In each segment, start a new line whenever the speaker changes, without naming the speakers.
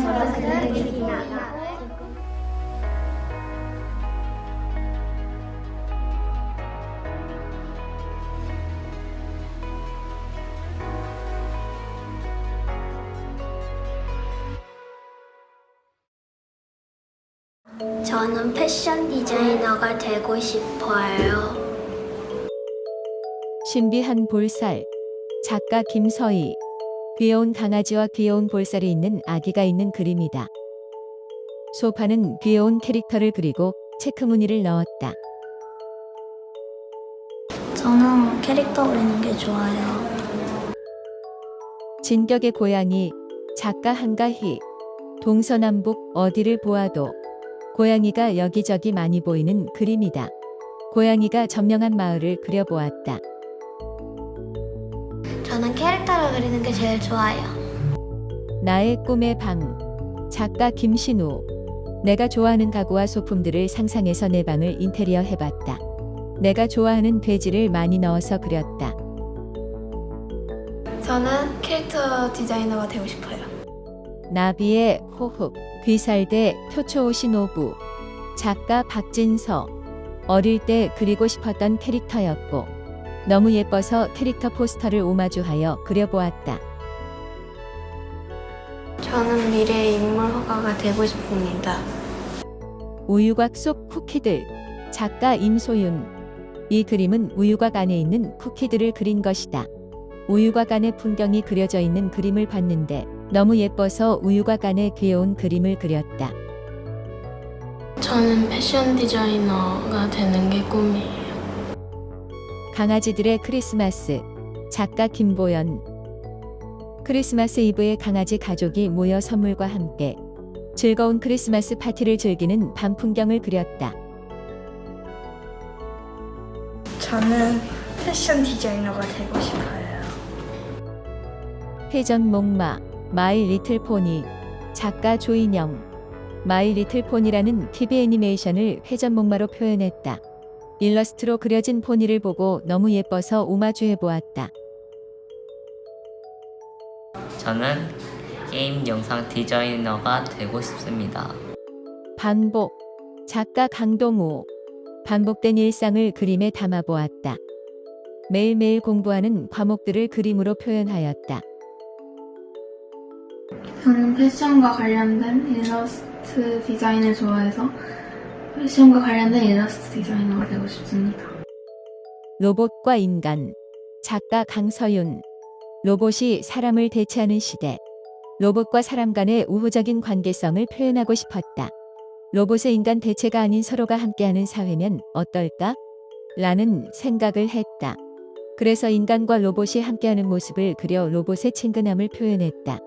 저는 그들입니다.
저는 패션 디자이너가 되고 싶어요.
신비한 볼살. 작가 김서희. 귀여운 강아지와 귀여운 볼살이 있는 아기가 있는 그림이다. 소파는 귀여운 캐릭터를 그리고 체크무늬를 넣었다.
저는 캐릭터 그리는 게 좋아요.
진격의 고양이. 작가 한가희. 동서남북 어디를 보아도 고양이가 여기저기 많이 보이는 그림이다. 고양이가 점령한 마을을 그려보았다.
저는 캐릭터를 그리는 게 제일 좋아요.
나의 꿈의 방. 작가 김신우. 내가 좋아하는 가구와 소품들을 상상해서 내 방을 인테리어 해봤다. 내가 좋아하는 돼지를 많이 넣어서 그렸다.
저는 캐릭터 디자이너가 되고 싶어요.
나비의 호흡. 귀살대 표초오시노부. 작가 박진서. 어릴 때 그리고 싶었던 캐릭터였고 너무 예뻐서 캐릭터 포스터를 오마주하여 그려보았다.
저는 미래의 인물 화가가 되고 싶습니다.
우유곽 속 쿠키들. 작가 임소윤. 이 그림은 우유곽 안에 있는 쿠키들을 그린 것이다. 우유곽 안에 풍경이 그려져 있는 그림을 봤는데 너무 예뻐서 우유곽 안에 귀여운 그림을 그렸다.
저는 패션 디자이너가 되는 게 꿈이에요.
강아지들의 크리스마스. 작가 김보연. 크리스마스 이브에 강아지 가족이 모여 선물과 함께 즐거운 크리스마스 파티를 즐기는 밤 풍경을 그렸다.
저는 패션 디자이너가 되고 싶어요.
회전 목마. 마이 리틀 포니. 작가 조인영. 마이 리틀 포니라는 TV 애니메이션을 회전 목마로 표현했다. 일러스트로 그려진 포니를 보고 너무 예뻐서 오마주해 보았다.
저는 게임 영상 디자이너가 되고 싶습니다.
반복. 작가 강동우. 반복된 일상을 그림에 담아 보았다. 매일매일 공부하는 과목들을 그림으로 표현하였다.
저는 패션과 관련된 일러스트 디자인을 좋아해서 패션과 관련된 일러스트 디자이너가 되고 싶습니다.
로봇과 인간. 작가 강서윤. 로봇이 사람을 대체하는 시대. 로봇과 사람 간의 우호적인 관계성을 표현하고 싶었다. 로봇의 인간 대체가 아닌 서로가 함께하는 사회면 어떨까? 라는 생각을 했다. 그래서 인간과 로봇이 함께하는 모습을 그려 로봇의 친근함을 표현했다.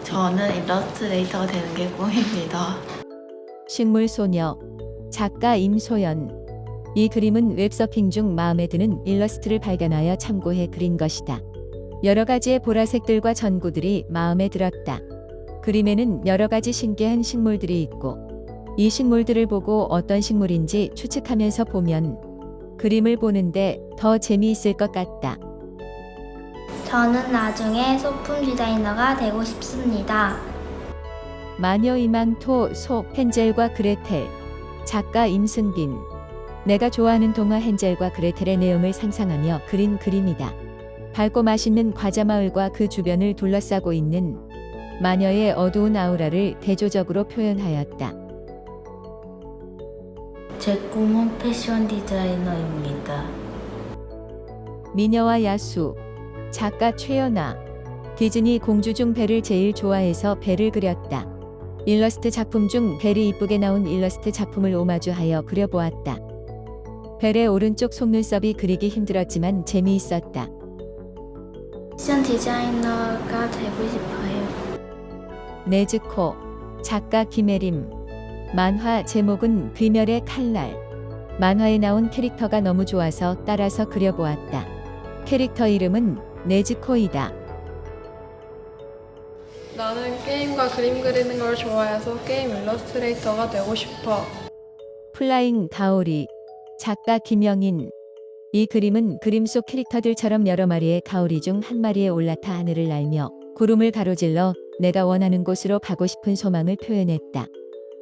저는 일러스트레이터가 되는 게 꿈입니다.
식물소녀. 작가 임소연. 이 그림은 웹서핑 중 마음에 드는 일러스트를 발견하여 참고해 그린 것이다. 여러 가지의 보라색들과 전구들이 마음에 들었다. 그림에는 여러 가지 신기한 식물들이 있고 이 식물들을 보고 어떤 식물인지 추측하면서 보면 그림을 보는데 더 재미있을 것 같다.
저는 나중에 소품 디자이너가 되고 싶습니다.
마녀 이망토 소 헨젤과 그레텔. 작가 임승빈. 내가 좋아하는 동화 헨젤과 그레텔의 내용을 상상하며 그린 그림이다. 밝고 맛있는 과자 마을과 그 주변을 둘러싸고 있는 마녀의 어두운 아우라를 대조적으로 표현하였다.
제 꿈은 패션 디자이너입니다.
미녀와 야수. 작가 최연아. 디즈니 공주 중 벨을 제일 좋아해서 벨을 그렸다. 일러스트 작품 중 벨이 이쁘게 나온 일러스트 작품을 오마주하여 그려보았다. 벨의 오른쪽 속눈썹이 그리기 힘들었지만 재미있었다.
패션 디자이너가 되고 싶어요.
네즈코. 작가 김혜림. 만화 제목은 귀멸의 칼날. 만화에 나온 캐릭터가 너무 좋아서 따라서 그려보았다. 캐릭터 이름은 네즈코이다.
나는 게임과 그림 그리는 걸 좋아해서 게임 일러스트레이터가 되고 싶어.
플라잉 가오리. 작가 김영인. 이 그림은 그림 속 캐릭터들처럼 여러 마리의 가오리 중 한 마리에 올라타 하늘을 날며 구름을 가로질러 내가 원하는 곳으로 가고 싶은 소망을 표현했다.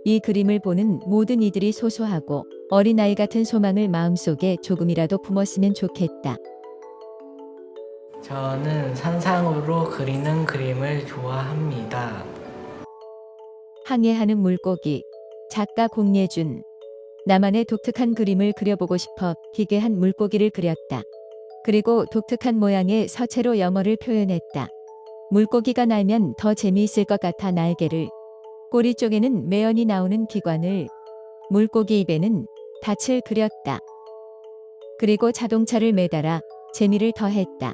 이 그림을 보는 모든 이들이 소소하고 어린아이 같은 소망을 마음속에 조금이라도 품었으면 좋겠다.
저는 산상으로 그리는 그림을 좋아합니다.
항해하는 물고기, 작가 공예준. 나만의 독특한 그림을 그려보고 싶어 기괴한 물고기를 그렸다. 그리고 독특한 모양의 서체로 영어를 표현했다. 물고기가 날면 더 재미있을 것 같아 날개를, 꼬리 쪽에는 매연이 나오는 기관을, 물고기 입에는 닻을 그렸다. 그리고 자동차를 매달아 재미를 더했다.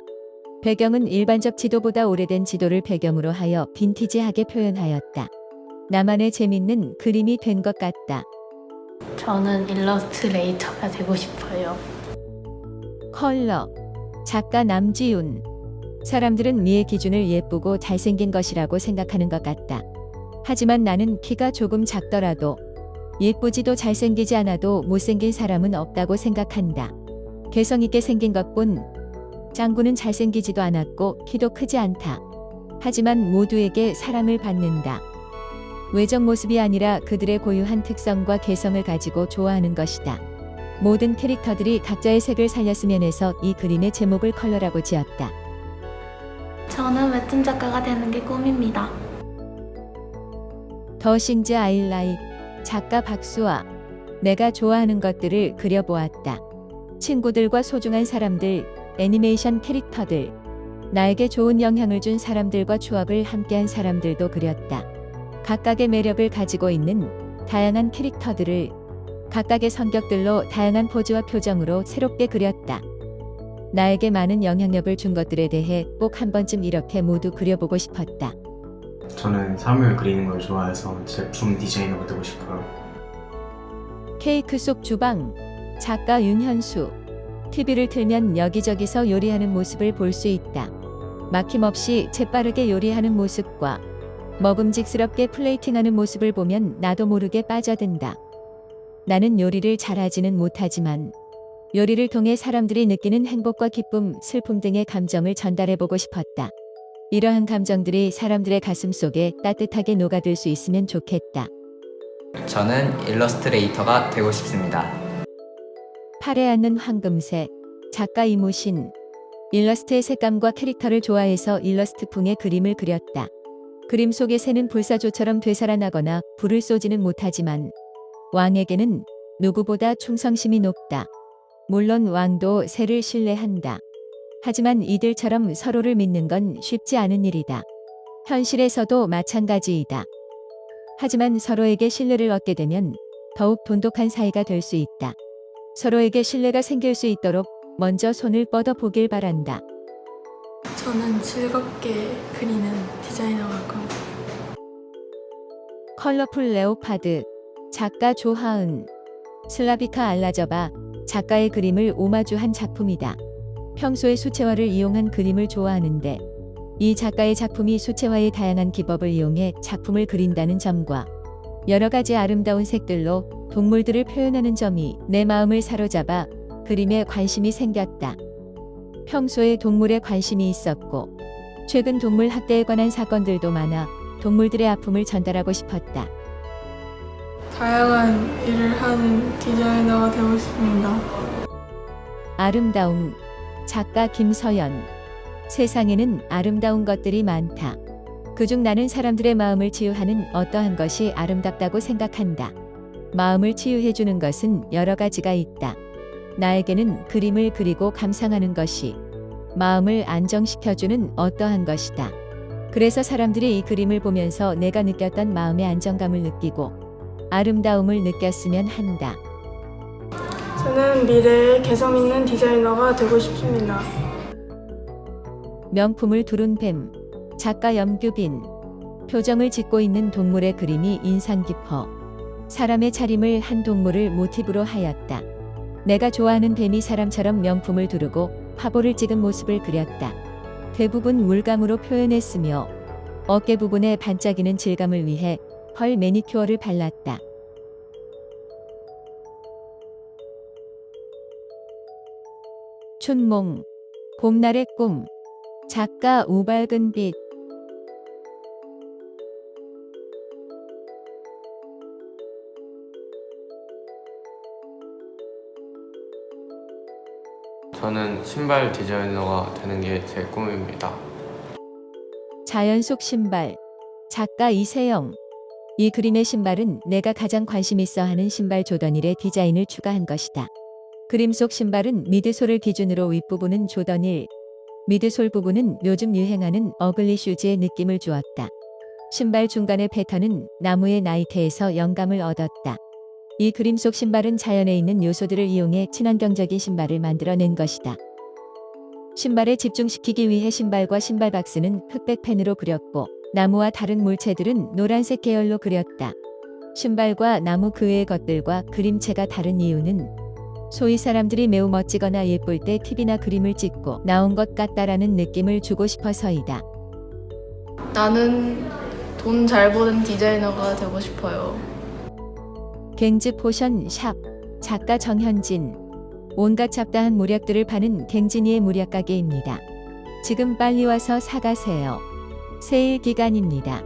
배경은 일반적 지도보다 오래된 지도를 배경으로 하여 빈티지하게 표현하였다. 나만의 재밌는 그림이 된 것 같다.
저는 일러스트레이터가 되고 싶어요.
컬러, 작가 남지훈. 사람들은 미의 기준을 예쁘고 잘생긴 것이라고 생각하는 것 같다. 하지만 나는 키가 조금 작더라도 예쁘지도 잘생기지 않아도 못생긴 사람은 없다고 생각한다. 개성있게 생긴 것뿐. 짱구는 잘생기지도 않았고 키도 크지 않다. 하지만 모두에게 사랑을 받는다. 외적 모습이 아니라 그들의 고유한 특성과 개성을 가지고 좋아하는 것이다. 모든 캐릭터들이 각자의 색을 살렸으면 해서 이 그림의 제목을 컬러라고 지었다.
저는 웹툰 작가가 되는 게 꿈입니다.
더 싱즈 아일라이트, 작가 박수아. 내가 좋아하는 것들을 그려보았다. 친구들과 소중한 사람들, 애니메이션 캐릭터들, 나에게 좋은 영향을 준 사람들과 추억을 함께한 사람들도 그렸다. 각각의 매력을 가지고 있는 다양한 캐릭터들을 각각의 성격들로 다양한 포즈와 표정으로 새롭게 그렸다. 나에게 많은 영향력을 준 것들에 대해 꼭 한 번쯤 이렇게 모두 그려보고 싶었다.
저는 사물 그리는 걸 좋아해서 제품 디자이너가 되고 싶어요.
케이크 속 주방, 작가 윤현수. TV를 틀면 여기저기서 요리하는 모습을 볼 수 있다. 막힘없이 재빠르게 요리하는 모습과 먹음직스럽게 플레이팅하는 모습을 보면 나도 모르게 빠져든다. 나는 요리를 잘하지는 못하지만 요리를 통해 사람들이 느끼는 행복과 기쁨, 슬픔 등의 감정을 전달해보고 싶었다. 이러한 감정들이 사람들의 가슴 속에 따뜻하게 녹아들 수 있으면 좋겠다.
저는 일러스트레이터가 되고 싶습니다.
팔에 앉는 황금새, 작가 이무신. 일러스트의 색감과 캐릭터를 좋아해서 일러스트풍의 그림을 그렸다. 그림 속의 새는 불사조처럼 되살아나거나 불을 쏘지는 못하지만 왕에게는 누구보다 충성심이 높다. 물론 왕도 새를 신뢰한다. 하지만 이들처럼 서로를 믿는 건 쉽지 않은 일이다. 현실에서도 마찬가지이다. 하지만 서로에게 신뢰를 얻게 되면 더욱 돈독한 사이가 될 수 있다. 서로에게 신뢰가 생길 수 있도록 먼저 손을 뻗어 보길 바란다.
저는 즐겁게 그리는 디자이너가 꿈입니다.
컬러풀 레오파드, 작가 조하은. 슬라비카 알라저바, 작가의 그림을 오마주한 작품이다. 평소에 수채화를 이용한 그림을 좋아하는데 이 작가의 작품이 수채화의 다양한 기법을 이용해 작품을 그린다는 점과 여러 가지 아름다운 색들로 동물들을 표현하는 점이 내 마음을 사로잡아 그림에 관심이 생겼다. 평소에 동물에 관심이 있었고 최근 동물 학대에 관한 사건들도 많아 동물들의 아픔을 전달하고 싶었다.
다양한 일을 하는 디자이너가 되고 싶습니다.
아름다움, 작가 김서연. 세상에는 아름다운 것들이 많다. 그중 나는 사람들의 마음을 치유하는 어떠한 것이 아름답다고 생각한다. 마음을 치유해주는 것은 여러 가지가 있다. 나에게는 그림을 그리고 감상하는 것이 마음을 안정시켜주는 어떠한 것이다. 그래서 사람들이 이 그림을 보면서 내가 느꼈던 마음의 안정감을 느끼고 아름다움을 느꼈으면 한다.
저는 미래에 개성 있는 디자이너가 되고 싶습니다.
명품을 두른 뱀, 작가 염규빈. 표정을 짓고 있는 동물의 그림이 인상 깊어 사람의 차림을 한 동물을 모티브로 하였다. 내가 좋아하는 뱀이 사람처럼 명품을 두르고 화보를 찍은 모습을 그렸다. 대부분 물감으로 표현했으며 어깨 부분에 반짝이는 질감을 위해 펄 매니큐어를 발랐다. 춘몽, 봄날의 꿈. 작가 우발근 빛.
저는 신발 디자이너가 되는 게 제 꿈입니다.
자연 속 신발. 작가 이세영. 이 그림의 신발은 내가 가장 관심 있어 하는 신발 조던 1의 디자인을 추가한 것이다. 그림 속 신발은 미드솔을 기준으로 윗부분은 조던 1, 미드솔 부분은 요즘 유행하는 어글리 슈즈의 느낌을 주었다. 신발 중간의 패턴은 나무의 나이테에서 영감을 얻었다. 이 그림 속 신발은 자연에 있는 요소들을 이용해 친환경적인 신발을 만들어낸 것이다. 신발에 집중시키기 위해 신발과 신발 박스는 흑백펜으로 그렸고 나무와 다른 물체들은 노란색 계열로 그렸다. 신발과 나무 그 외의 것들과 그림체가 다른 이유는 소위 사람들이 매우 멋지거나 예쁠 때 TV나 그림을 찍고 나온 것 같다라는 느낌을 주고 싶어서이다.
나는 돈 잘 버는 디자이너가 되고 싶어요.
갱즈 포션 샵. 작가 정현진. 온갖 잡다한 무략들을 파는 갱진이의 무략 가게입니다. 지금 빨리 와서 사가세요. 세일 기간입니다.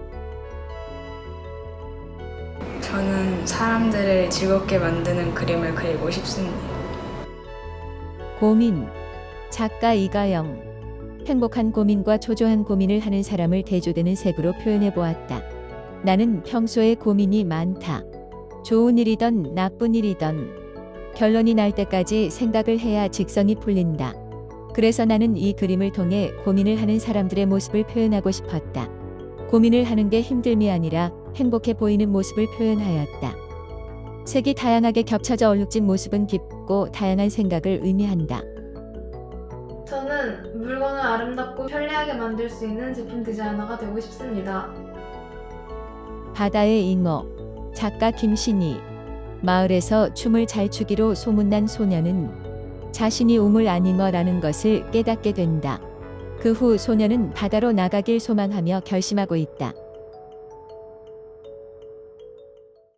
저는 사람들을 즐겁게 만드는 그림을 그리고 싶습니다.
고민. 작가 이가영. 행복한 고민과 초조한 고민을 하는 사람을 대조되는 색으로 표현해 보았다. 나는 평소에 고민이 많다. 좋은 일이던 나쁜 일이던 결론이 날 때까지 생각을 해야 직성이 풀린다. 그래서 나는 이 그림을 통해 고민을 하는 사람들의 모습을 표현하고 싶었다. 고민을 하는 게 힘듦이 아니라 행복해 보이는 모습을 표현하였다. 색이 다양하게 겹쳐져 얼룩진 모습은 깊고 다양한 생각을 의미한다.
저는 물건을 아름답고 편리하게 만들 수 있는 제품 디자이너가 되고 싶습니다.
바다의 잉어. 작가 김신희. 마을에서 춤을 잘 추기로 소문난 소녀는 자신이 우물 아잉어라는 것을 깨닫게 된다. 그 후 소녀는 바다로 나가길 소망하며 결심하고 있다.